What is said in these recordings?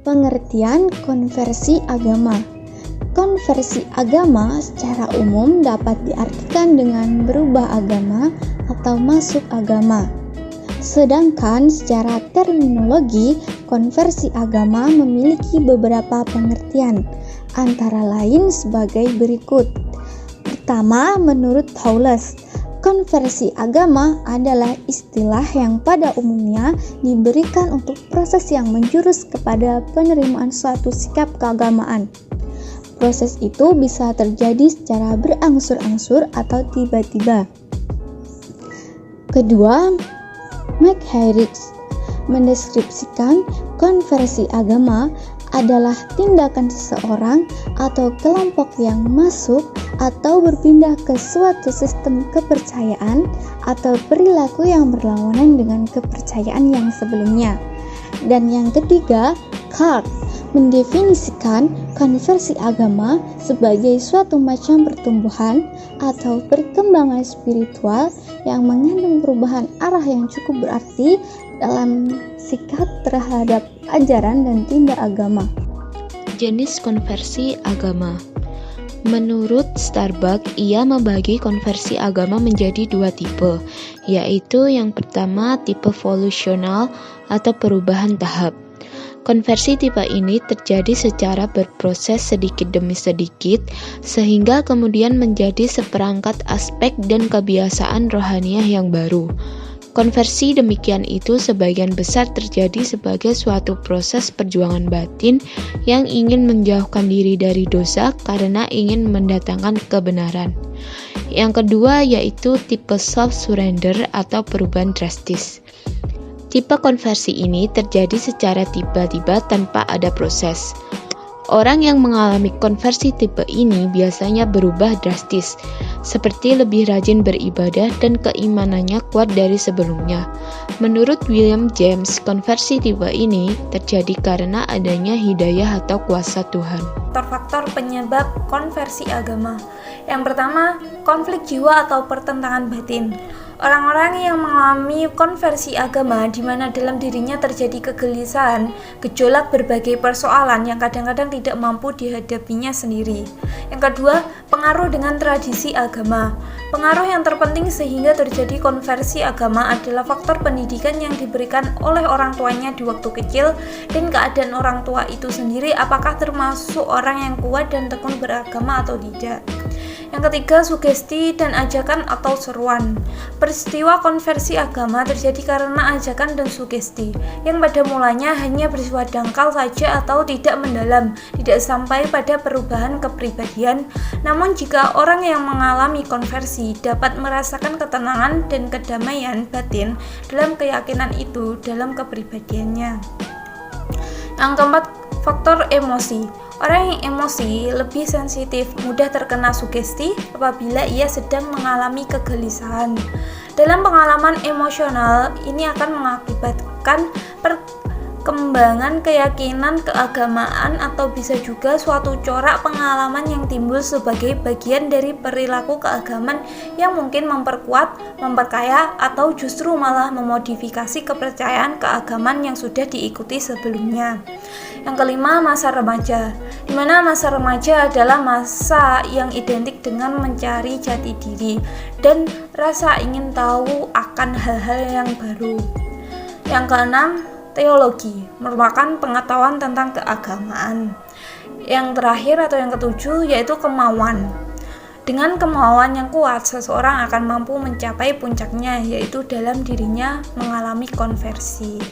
Pengertian konversi agama. Konversi agama secara umum dapat diartikan dengan berubah agama atau masuk agama. Sedangkan secara terminologi, konversi agama memiliki beberapa pengertian, antara lain sebagai berikut. Pertama, menurut Paulus, konversi agama adalah istilah yang pada umumnya diberikan untuk proses yang menjurus kepada penerimaan suatu sikap keagamaan. Proses itu bisa terjadi secara berangsur-angsur atau tiba-tiba. Kedua, McHarris mendeskripsikan konversi agama adalah tindakan seseorang atau kelompok yang masuk atau berpindah ke suatu sistem kepercayaan atau perilaku yang berlawanan dengan kepercayaan yang sebelumnya. Dan yang ketiga, Clark mendefinisikan konversi agama sebagai suatu macam pertumbuhan atau perkembangan spiritual yang mengandung perubahan arah yang cukup berarti dalam sikap terhadap ajaran dan tindak agama. Jenis konversi agama. Menurut Starbuck, ia membagi konversi agama menjadi dua tipe, yaitu yang pertama tipe volusional atau perubahan tahap. Konversi tipe ini terjadi secara berproses sedikit demi sedikit, sehingga kemudian menjadi seperangkat aspek dan kebiasaan rohaniah yang baru. Konversi demikian itu sebagian besar terjadi sebagai suatu proses perjuangan batin yang ingin menjauhkan diri dari dosa karena ingin mendatangkan kebenaran. Yang kedua yaitu tipe soft surrender atau perubahan drastis. Tipe konversi ini terjadi secara tiba-tiba tanpa ada proses. Orang yang mengalami konversi tipe ini biasanya berubah drastis, seperti lebih rajin beribadah dan keimanannya kuat dari sebelumnya. Menurut William James, konversi tipe ini terjadi karena adanya hidayah atau kuasa Tuhan. Faktor-faktor penyebab konversi agama. Yang pertama, konflik jiwa atau pertentangan batin. Orang-orang yang mengalami konversi agama di mana dalam dirinya terjadi kegelisahan, gejolak berbagai persoalan yang kadang-kadang tidak mampu dihadapinya sendiri. Yang kedua, pengaruh dengan tradisi agama. Pengaruh yang terpenting sehingga terjadi konversi agama adalah faktor pendidikan yang diberikan oleh orang tuanya di waktu kecil dan keadaan orang tua itu sendiri apakah termasuk orang yang kuat dan tekun beragama atau tidak. Yang ketiga, sugesti dan ajakan atau seruan. Peristiwa konversi agama terjadi karena ajakan dan sugesti yang pada mulanya hanya bersifat dangkal saja atau tidak mendalam, tidak sampai pada perubahan kepribadian. Namun jika orang yang mengalami konversi dapat merasakan ketenangan dan kedamaian batin dalam keyakinan itu dalam kepribadiannya. Yang keempat, faktor emosi. Orang yang emosi lebih sensitif, mudah terkena sugesti apabila ia sedang mengalami kegelisahan. Dalam pengalaman emosional, ini akan mengakibatkan perkembangan keyakinan keagamaan atau bisa juga suatu corak pengalaman yang timbul sebagai bagian dari perilaku keagamaan yang mungkin memperkuat, memperkaya, atau justru malah memodifikasi kepercayaan keagamaan yang sudah diikuti sebelumnya. Yang kelima, masa remaja, di mana masa remaja adalah masa yang identik dengan mencari jati diri dan rasa ingin tahu akan hal-hal yang baru. Yang keenam, teologi, merupakan pengetahuan tentang keagamaan. Yang terakhir atau yang ketujuh yaitu kemauan. Dengan kemauan yang kuat, seseorang akan mampu mencapai puncaknya, yaitu dalam dirinya mengalami konversi.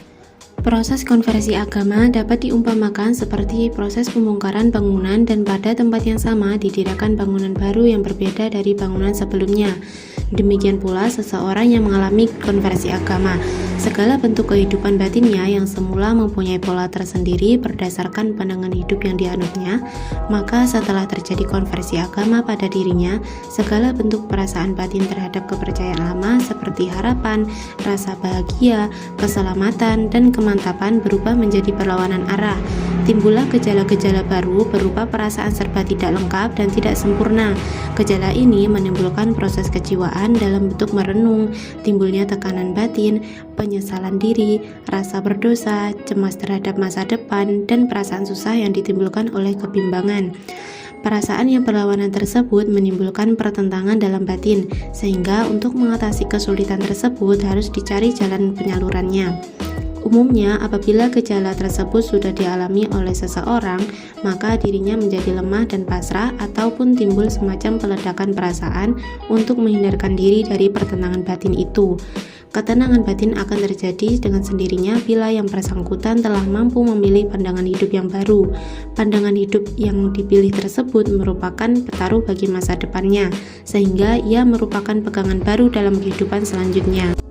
Proses konversi agama dapat diumpamakan seperti proses pembongkaran bangunan dan pada tempat yang sama didirikan bangunan baru yang berbeda dari bangunan sebelumnya. Demikian pula seseorang yang mengalami konversi agama. Segala bentuk kehidupan batinnya yang semula mempunyai pola tersendiri berdasarkan pandangan hidup yang dianutnya, maka setelah terjadi konversi agama pada dirinya, segala bentuk perasaan batin terhadap kepercayaan lama seperti harapan, rasa bahagia, keselamatan, dan kemantapan berubah menjadi perlawanan arah. timbullah gejala-gejala baru berupa perasaan serba tidak lengkap dan tidak sempurna. Gejala ini menimbulkan proses kejiwaan dalam bentuk merenung, timbulnya tekanan batin, penyesalan diri, rasa berdosa, cemas terhadap masa depan, dan perasaan susah yang ditimbulkan oleh kebimbangan. Perasaan yang berlawanan tersebut menimbulkan pertentangan dalam batin, sehingga untuk mengatasi kesulitan tersebut harus dicari jalan penyalurannya. Umumnya, apabila gejala tersebut sudah dialami oleh seseorang, maka dirinya menjadi lemah dan pasrah ataupun timbul semacam peledakan perasaan untuk menghindarkan diri dari pertentangan batin itu. Ketenangan batin akan terjadi dengan sendirinya bila yang bersangkutan telah mampu memilih pandangan hidup yang baru. Pandangan hidup yang dipilih tersebut merupakan petaruh bagi masa depannya, sehingga ia merupakan pegangan baru dalam kehidupan selanjutnya.